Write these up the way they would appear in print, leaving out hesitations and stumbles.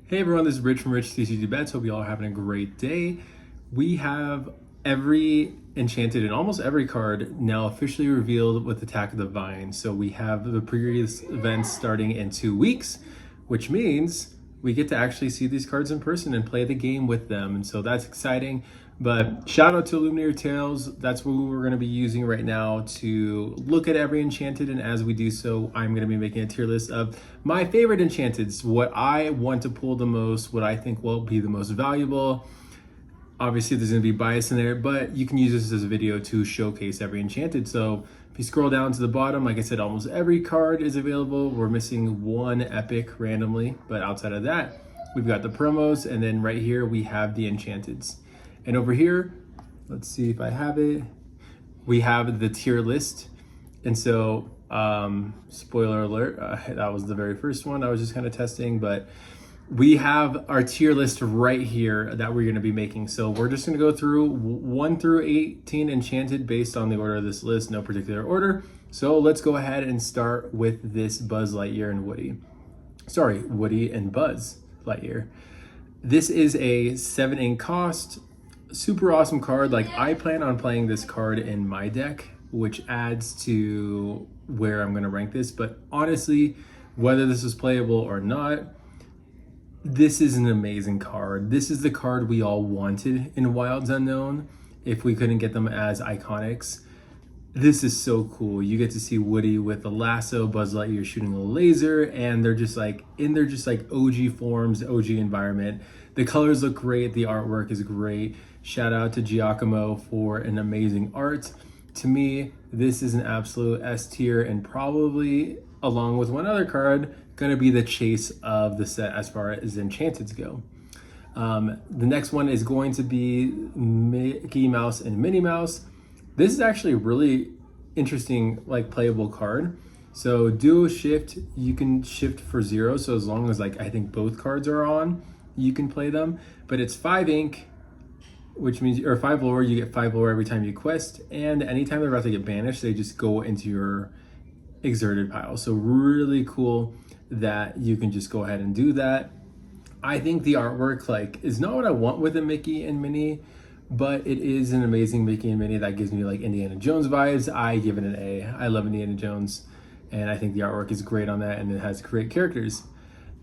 Hey everyone, this is Rich from Rich TCG Bets. Hope you all are having a great day. We have every Enchanted and almost every card now officially revealed with Attack of the Vine. So we have the previous events starting in 2 weeks, which means we get to actually see these cards in person and play the game with them. And so that's exciting. But shout out to Illuminator Tales. That's what we're going to be using right now to look at every Enchanted. And as we do so, I'm going to be making a tier list of my favorite Enchanteds, what I want to pull the most, what I think will be the most valuable. Obviously, there's going to be bias in there, but you can use this as a video to showcase every Enchanted. So if you scroll down to the bottom, like I said, almost every card is available. We're missing one epic randomly, but outside of that, we've got the promos, and then right here we have the Enchanteds. And over here, let's see if I have it, we have the tier list. And so, spoiler alert, that was the very first one I was just kind of testing, but we have our tier list right here that we're going to be making. So we're just going to go through 1 through 18 Enchanted based on the order of this list, no particular order. So let's go ahead and start with this Buzz Lightyear and Woody. Sorry, Woody and Buzz Lightyear. This is a 7 ink cost, super awesome card. Like, I plan on playing this card in my deck, which adds to where I'm going to rank this. But honestly, whether this is playable or not, this is an amazing card. This is the card we all wanted in Wilds Unknown if we couldn't get them as iconics. This is so cool. You get to see Woody with a lasso, Buzz Lightyear shooting a laser, and they're just like in their just like OG forms, OG environment. The colors look great. The artwork is great. Shout out to Giacomo for an amazing art. To me, this is an absolute S tier, and probably along with one other card, going to be the chase of the set as far as Enchanteds go. The next one is going to be Mickey Mouse and Minnie Mouse. This is actually a really interesting, like, playable card. So duo shift, you can shift for 0. So as long as, like, I think both cards are on, you can play them. But it's 5 ink, which means, or 5 lore, you get 5 lore every time you quest. And anytime they're about to get banished, they just go into your exerted pile. So really cool that you can just go ahead and do that. I think the artwork, like, is not what I want with a Mickey and Minnie, but it is an amazing Mickey and Minnie that gives me like Indiana Jones vibes. I give it an A. I love Indiana Jones, and I think the artwork is great on that, and it has great characters.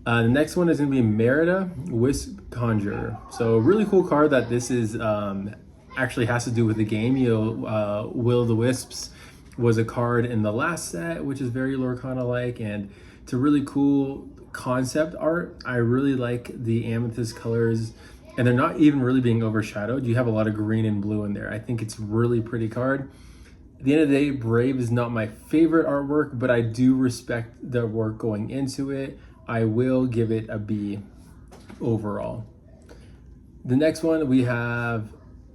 The next one is going to be Merida Wisp Conjurer. So a really cool card that this is actually has to do with the game. Will the Wisps was a card in the last set, which is very Lorcana-like, and it's a really cool concept art. I really like the amethyst colors, and they're not even really being overshadowed. You have a lot of green and blue in there. I think it's a really pretty card. At the end of the day, Brave is not my favorite artwork, but I do respect the work going into it. I will give it a B overall. The next one, we have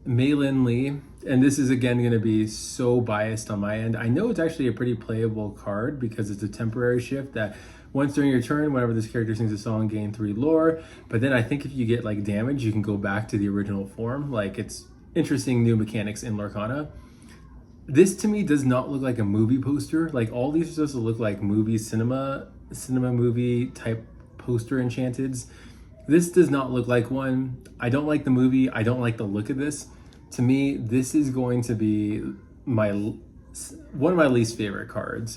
Maylin Lee, and this is again going to be so biased on my end. I know it's actually a pretty playable card because it's a temporary shift that once during your turn, whenever this character sings a song, gain 3 lore. But then I think if you get like damage, you can go back to the original form. Like, it's interesting new mechanics in Lorcana. This to me does not look like a movie poster. Like, all these are supposed to look like cinema movie type poster Enchanteds. This does not look like one. I don't like the movie. I don't like the look of this. To me, this is going to be one of my least favorite cards.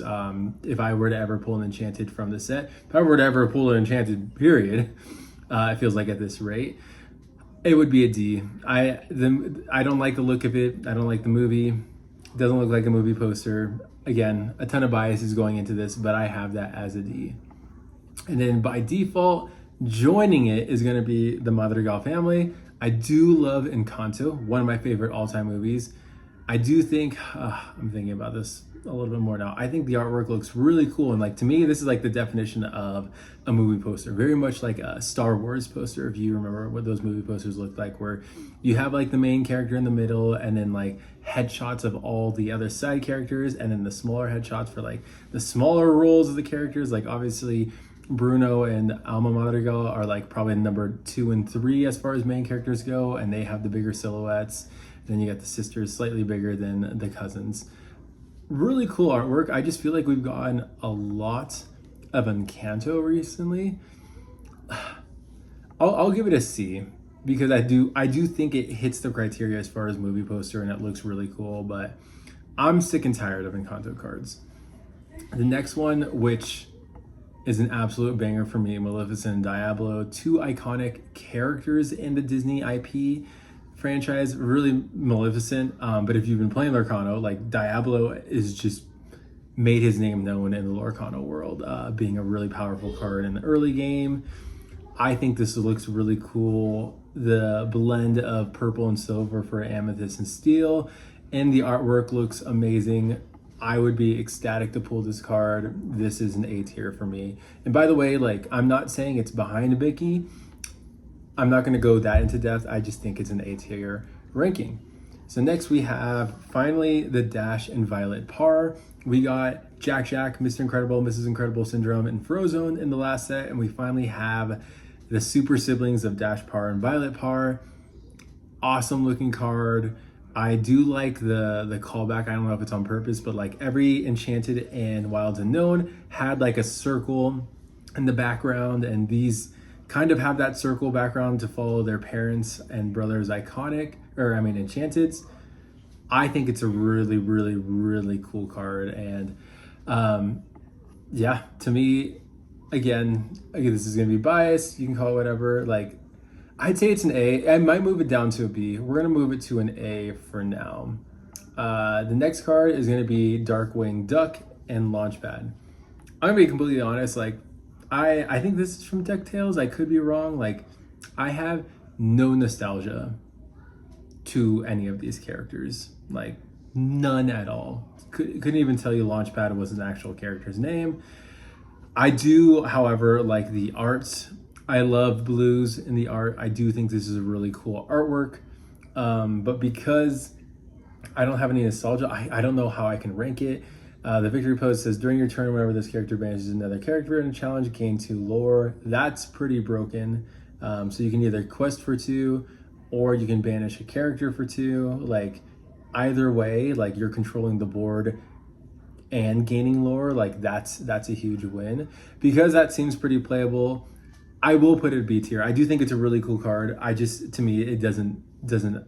If I were to ever pull an Enchanted from the set, if I were to ever pull an Enchanted, period, it feels like at this rate, it would be a D. I don't like the look of it. I don't like the movie. It doesn't look like a movie poster. Again, a ton of bias is going into this, but I have that as a D. And then by default, joining it is going to be the Madrigal family. I do love Encanto, one of my favorite all-time movies. I do think, I'm thinking about this a little bit more now. I think the artwork looks really cool. And like, to me, this is like the definition of a movie poster, very much like a Star Wars poster. If you remember what those movie posters looked like, where you have like the main character in the middle and then like headshots of all the other side characters, and then the smaller headshots for like the smaller roles of the characters. Like, obviously Bruno and Alma Madrigal are like probably number 2 and 3 as far as main characters go, and they have the bigger silhouettes. Then you got the sisters slightly bigger than the cousins. Really cool artwork. I just feel like we've gotten a lot of Encanto recently. I'll give it a C because I do think it hits the criteria as far as movie poster and it looks really cool, but I'm sick and tired of Encanto cards. The next one, which is an absolute banger for me, Maleficent and Diablo, two iconic characters in the Disney IP franchise. Really Maleficent, but if you've been playing Lorcano, like Diablo is just made his name known in the Lorcano world, being a really powerful card in the early game. I think this looks really cool. The blend of purple and silver for amethyst and steel, and the artwork looks amazing. I would be ecstatic to pull this card. This is an A tier for me. And by the way, like, I'm not saying it's behind Mickey. I'm not going to go that into depth. I just think it's an A tier ranking. So next we have finally the Dash and Violet par. We got Jack Jack, Mr. Incredible, Mrs. Incredible Syndrome, and Frozone in the last set, and we finally have the super siblings of Dash Par and Violet Par. Awesome looking card. I do like the callback. I don't know if it's on purpose, but like every Enchanted and Wilds Unknown had like a circle in the background, and these kind of have that circle background to follow their parents and brothers Enchanteds. I think it's a really, really, really cool card. And yeah, to me, again, this is going to be biased. You can call it whatever. Like, I'd say it's an A. I might move it down to a B. We're going to move it to an A for now. The next card is going to be Darkwing Duck and Launchpad. I'm going to be completely honest. Like, I think this is from DuckTales. I could be wrong. Like, I have no nostalgia to any of these characters. Like, none at all. Couldn't even tell you Launchpad was an actual character's name. I do, however, like the arts. I love blues in the art. I do think this is a really cool artwork. But because I don't have any nostalgia, I don't know how I can rank it. The victory pose says, during your turn, whenever this character banishes another character in a challenge, gain 2 lore. That's pretty broken. So you can either quest for 2 or you can banish a character for 2. Like, either way, like, you're controlling the board and gaining lore. Like, that's a huge win. Because that seems pretty playable, I will put it B tier. I do think it's a really cool card. To me, it doesn't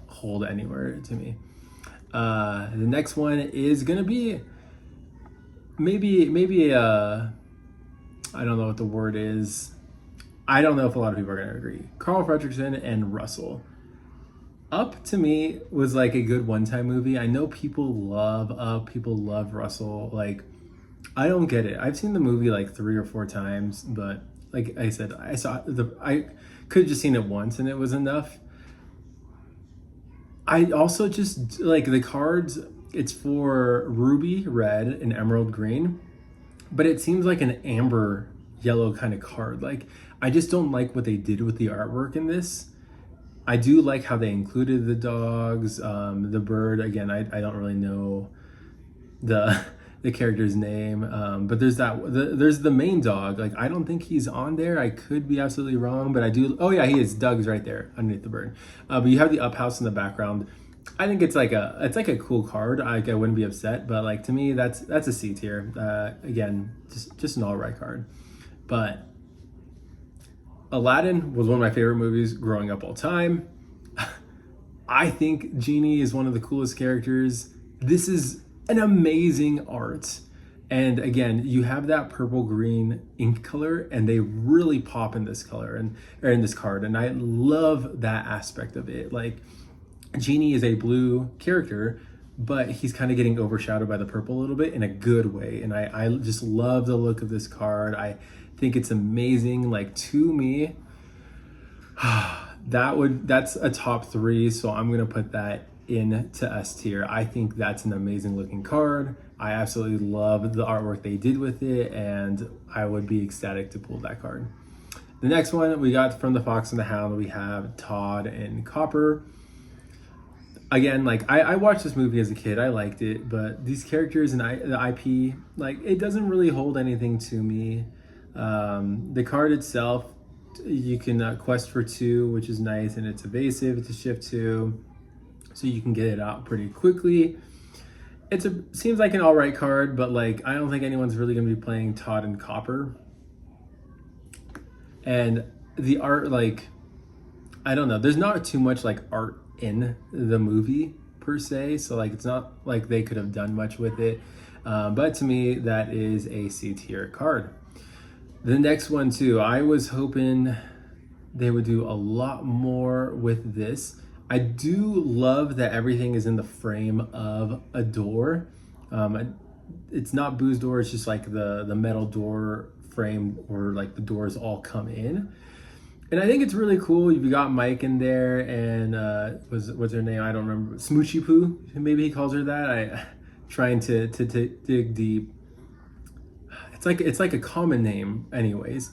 hold anywhere to me. The next one is gonna be maybe I don't know what the word is. I don't know if a lot of people are gonna agree. Carl Fredricksen and Russell. Up to me was like a good one-time movie. I know people love Up, people love Russell. Like, I don't get it. I've seen the movie like 3 or 4 times, but like I said, I could have just seen it once and it was enough. I also just like the cards. It's for ruby red and emerald green, but it seems like an amber yellow kind of card. Like, I just don't like what they did with the artwork in this. I do like how they included the dogs, the bird. Again, I don't really know the character's name, but there's the main dog. Like, I don't think he's on there. I could be absolutely wrong, but I do. Oh yeah, he is. Doug's right there underneath the bird. But you have the up house in the background. I think it's like a cool card. I wouldn't be upset, but like, to me, that's a C tier. Again, just an all right card. But Aladdin was one of my favorite movies growing up all time. I think Genie is one of the coolest characters. This is an amazing art. And again, you have that purple green ink color and they really pop in this color or in this card. And I love that aspect of it. Like, Genie is a blue character, but he's kind of getting overshadowed by the purple a little bit in a good way. And I just love the look of this card. I think it's amazing. Like, to me, that's a top 3. So I'm going to put that into S tier. I think that's an amazing looking card. I absolutely love the artwork they did with it, and I would be ecstatic to pull that card. The next one we got from the Fox and the Hound, we have Todd and Copper. Again, like, I watched this movie as a kid. I liked it, but these characters and the IP, like, it doesn't really hold anything to me. The card itself, you can quest for 2, which is nice, and it's evasive. It's a shift 2. So you can get it out pretty quickly. Seems like an all right card, but like, I don't think anyone's really going to be playing Todd and Copper. And the art, like, I don't know, there's not too much like art in the movie per se, so like it's not like they could have done much with it. But to me, that is a C tier card. The next one too, I was hoping they would do a lot more with this. I do love that everything is in the frame of a door. It's not Boo's door, it's just like the metal door frame where like the doors all come in. And I think it's really cool. You've got Mike in there, and what's her name? I don't remember. Smoochy Poo, maybe he calls her that. I trying to dig deep. It's like a common name, anyways.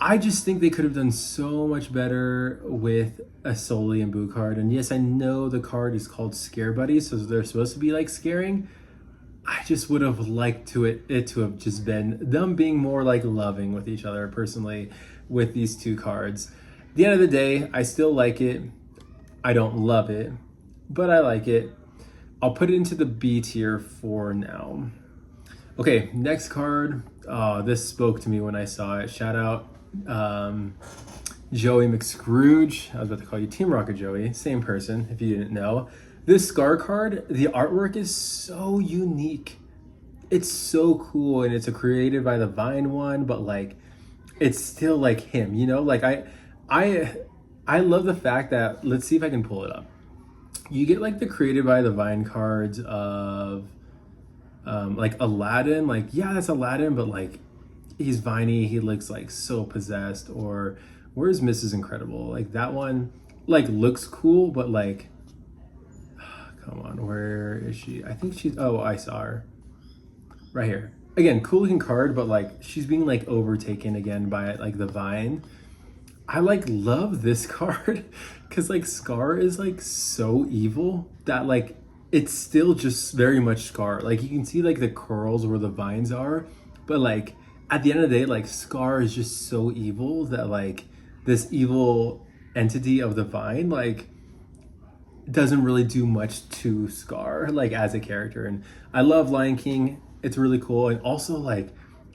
I just think they could have done so much better with a Sully and Boo card. And yes, I know the card is called Scare Buddy, so they're supposed to be like scaring. I just would have liked it to have just been them being more like loving with each other personally with these two cards. At the end of the day, I still like it. I don't love it, but I like it. I'll put it into the B tier for now. Okay, next card. Oh, this spoke to me when I saw it. Shout out Joey McScrooge. I was about to call you Team Rocket Joey. Same person, if you didn't know. This Scar card, the artwork is so unique. It's so cool, and it's a created by the Vine one, but like it's still like him, you know? Like I love the fact that, let's see if I can pull it up. You get like the created by the Vine cards of like Aladdin. Like, yeah, that's Aladdin, but like he's viney, he looks like so possessed. Or where's Mrs. Incredible? Like that one like looks cool, but like come on, where is she? I think she's, oh, I saw her right here. Again, cool looking card, but like she's being like overtaken again by like the Vine. I like love this card because like Scar is like so evil that like it's still just very much Scar. Like you can see like the curls where the vines are, but like at the end of the day, like Scar is just so evil that like this evil entity of the Vine like doesn't really do much to Scar like as a character. And I love Lion King. It's really cool. And also like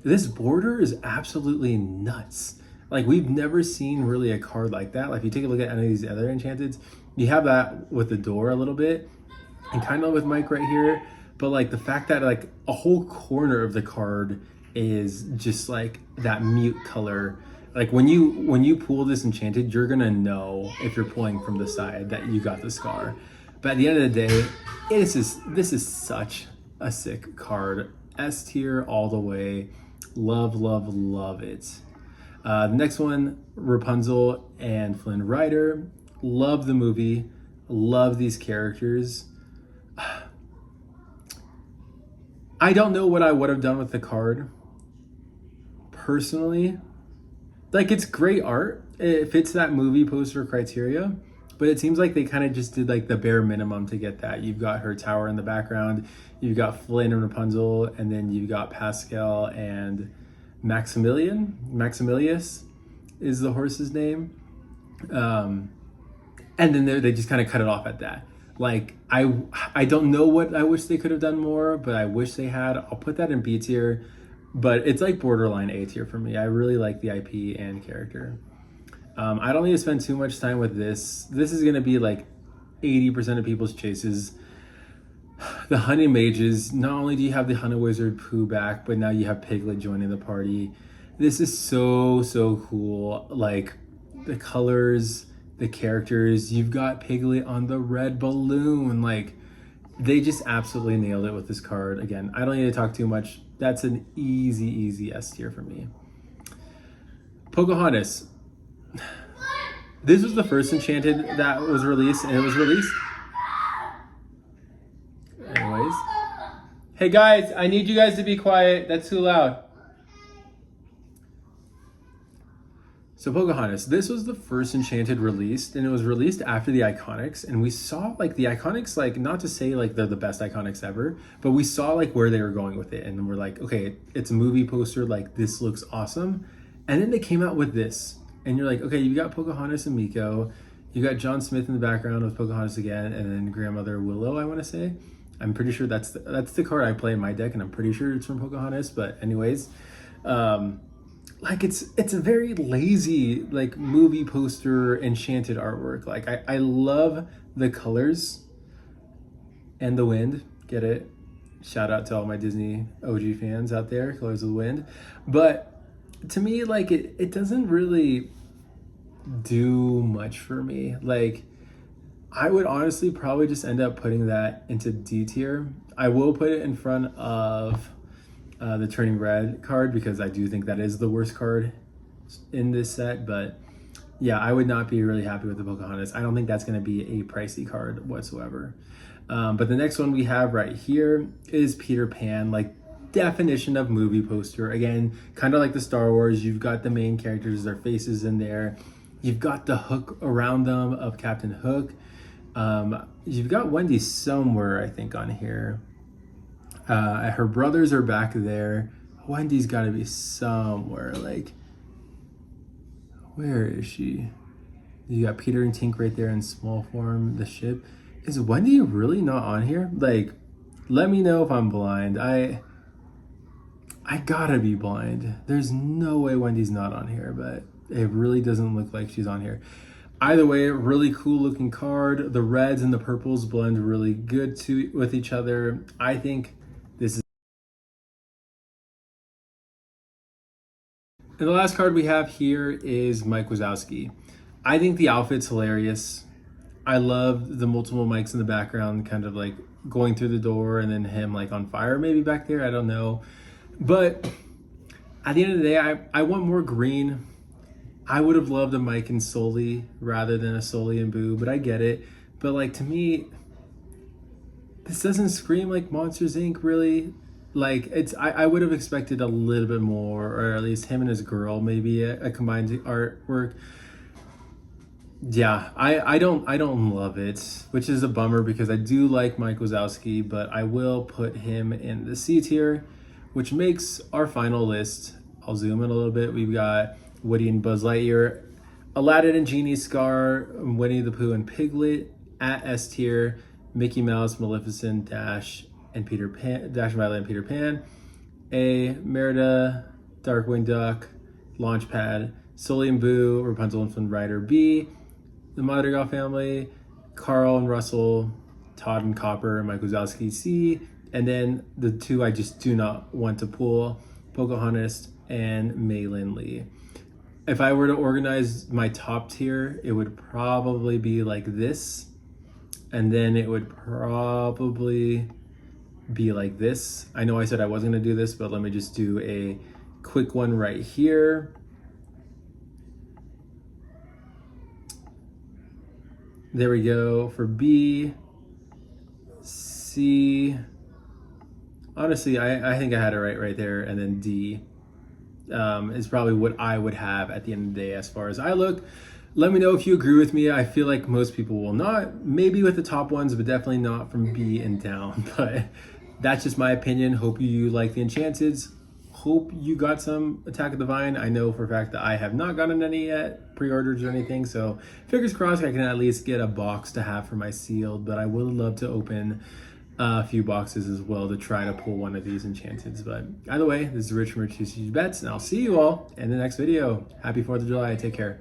this border is absolutely nuts. Like we've never seen really a card like that. Like if you take a look at any of these other Enchanteds, you have that with the door a little bit and kind of with Mike right here. But like the fact that like a whole corner of the card is just like that mute color. Like when you pull this Enchanted, you're gonna know if you're pulling from the side that you got the Scar. But at the end of the day, this is such a sick card. S tier all the way. Love, love, love it. The next one, Rapunzel and Flynn Rider. Love the movie. Love these characters. I don't know what I would have done with the card personally. Like it's great art. It fits that movie poster criteria, but it seems like they kind of just did like the bare minimum to get that. You've got her tower in the background. You've got Flynn and Rapunzel, and then you've got Pascal and Maximilius is the horse's name. And then they just kind of cut it off at that. Like, I don't know what I wish they could have done more, but I wish they had. I'll put that in B tier, but it's like borderline A tier for me. I really like the IP and character. I don't need to spend too much time with this. This is going to be like 80% of people's chases. The Honey Mages, not only do you have the Honey Wizard Pooh back, but now you have Piglet joining the party. This is so, so cool. Like, the colors, the characters. You've got Piglet on the red balloon. Like, they just absolutely nailed it with this card. Again, I don't need to talk too much. That's an easy S tier for me. Pocahontas. This was the first Enchanted that was released, and it was released. Anyways. Hey guys, I need you guys to be quiet. That's too loud. So Pocahontas, this was the first Enchanted released, and it was released after the Iconics, and we saw like the Iconics, like not to say like they're the best Iconics ever, but we saw like where they were going with it, and we're like, okay, it's a movie poster, like this looks awesome. And then they came out with this, and you're like, okay, you got Pocahontas and Miko, you got John Smith in the background with Pocahontas again, and then Grandmother Willow, I want to say. I'm pretty sure that's the card I play in my deck, and I'm pretty sure it's from Pocahontas, but anyways. like it's a very lazy like movie poster enchanted artwork. Like I love the colors and the wind. Get it? Shout out to all my Disney OG fans out there, Colors of the Wind. But to me, like it doesn't really do much for me. Like I would honestly probably just end up putting that into D tier. I will put it in front of the Turning Red card because I do think that is the worst card in this set. But yeah, I would not be really happy with the Pocahontas. I don't think that's going to be a pricey card whatsoever. But the next one we have right here is Peter Pan, like definition of movie poster. Again, kind of like the Star Wars, you've got the main characters, their faces in there. You've got the hook around them of Captain Hook. You've got Wendy somewhere, I think, on here. Her brothers are back there. Wendy's got to be somewhere. Like, where is she? You got Peter and Tink right there in small form, the ship. Is Wendy really not on here? Like, let me know if I'm blind. I gotta be blind. There's no way Wendy's not on here, but it really doesn't look like she's on here. Either way, really cool looking card. The reds and the purples blend really good with each other. I think this is. And the last card we have here is Mike Wazowski. I think the outfit's hilarious. I love the multiple mics in the background, kind of like going through the door and then him like on fire maybe back there. I don't know. But at the end of the day, I want more green. I would have loved a Mike and Sully rather than a Sully and Boo, but I get it. But like to me, this doesn't scream like Monsters Inc. really. Like I would have expected a little bit more, or at least him and his girl, maybe a combined artwork. Yeah, I don't love it, which is a bummer because I do like Mike Wazowski, but I will put him in the C tier, which makes our final list. I'll zoom in a little bit. We've got Woody and Buzz Lightyear, Aladdin and Genie, Scar, Winnie the Pooh and Piglet at S tier, Mickey Mouse, Maleficent, Dash and Peter Pan, Dash and Violet and Peter Pan, A, Merida, Darkwing Duck, Launchpad, Sully and Boo, Rapunzel and Flynn Rider B, the Madrigal Family, Carl and Russell, Todd and Copper, Mike Wazowski C, and then the two I just do not want to pull, Pocahontas and Maylin Lee. If I were to organize my top tier, it would probably be like this, and then it would probably be like this. I know I said I wasn't gonna do this, but let me just do a quick one right here. There we go for B, C. Honestly, I think I had it right there, and then D is probably what I would have at the end of the day as far as I look. Let me know if you agree with me. I feel like most people will not, maybe with the top ones, but definitely not from B and down. But that's just my opinion. Hope you like the Enchanteds. Hope you got some Attack of the Vine. I know for a fact that I have not gotten any yet, pre-orders or anything. So fingers crossed I can at least get a box to have for my sealed. But I would love to open a few boxes as well to try to pull one of these Enchanteds. But either way, this is Rich from Rich TCG Bets, and I'll see you all in the next video. Happy 4th of July. Take care.